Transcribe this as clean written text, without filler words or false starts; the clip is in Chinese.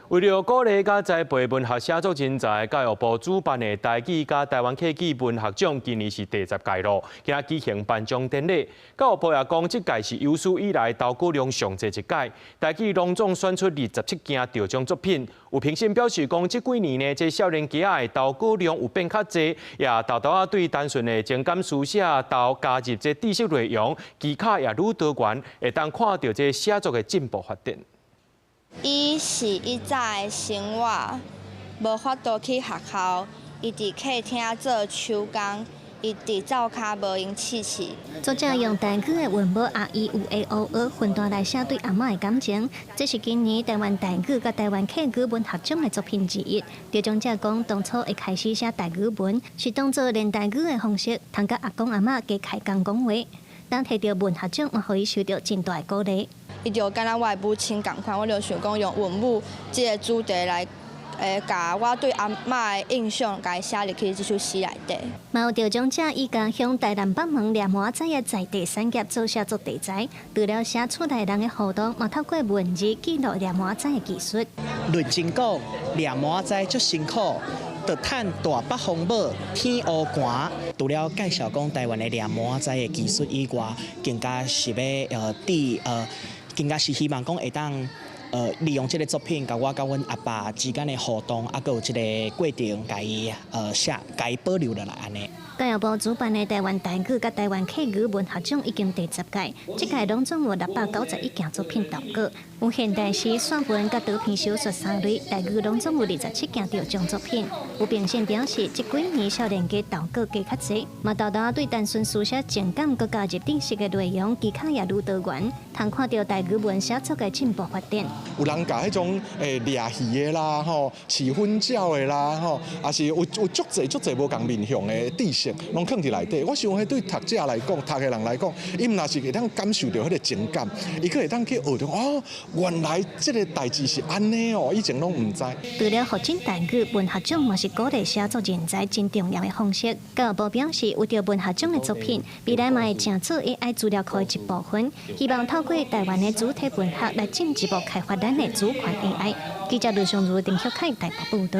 為了鼓勵甲栽培文學寫作人才，教育部主辦的台語甲台灣客語文學獎今年是第10屆咯。今仔舉行頒獎典禮，教育部也講，這屆是有史以來投稿量上濟一屆，台語攏總選出27件得獎作品。有評審表示講，這幾年呢，這少年家的投稿量有變較濟，也豆豆對單純的情感書寫到加入這知識內容，技巧也愈多元，會當看到這寫作的進步發展。伊是伊早的生活，無法度去學校，伊佇客廳做手工，伊佇灶骹無閒飼飼。作者用台語的文母啊、伊、有、的、哦、呃分段來寫對阿嬤的感情，這是今年台灣台語甲台灣客語文學獎的作品之一。得獎者講，當初會開始寫台語文，是當作練台語的方式，通甲阿公阿嬤加開講講話。當摕到文學獎，嘛，互伊受到真大的鼓勵。伊就敢若我的母親共款，我就想講用文母這個主題來，甲我對阿嬤的印象，甲伊寫入去這首詩內底。嘛有得獎者，伊家向台南北門倆麻仔的在地產業做寫作題材，除了寫出來人的互動，嘛透過文字記錄倆麻仔的技術。論真講，倆麻仔足辛苦。着趁大北風舞，天烏寒。除了介紹講台灣的倆麻仔的技術以外，更加是要更加是希望講會當利用這個作品，甲我甲阮阿爸之間的互動，啊，閣有這個過程，甲伊寫，甲伊保留落來安尼。教育部主辦的台灣台語甲台灣客語文學獎已經第10屆，這屆攏總有691件作品投稿，有現代詩、散文甲長篇小說3類，台語攏總有27件得獎作品。有評審表示，這幾年少年家投稿加較濟，嘛豆豆對單純書寫情感，閣加入知識的內容，技巧也愈多元，通看到台語文寫作的進步發展。有人甲迄種掠魚的啦，吼，飼粉鳥的啦，吼，也是有足濟無共面向的知識。攏藏佇內底，我想迄對讀者來講，讀的人來講，伊毋若是會當感受到迄個情感，伊可會當去學到哦，原來這個代誌是安尼哦，以前攏毋知。除了發展台語文學獎，嘛是鼓勵寫作人才真重要的方式。教育部表示，有着文學獎的作品，未來嘛會正做 AI 資料庫的一部分，希望透過台灣的主體文學來進一步開發咱的主權 AI。記者盧尚如、丁秀凱台北報道。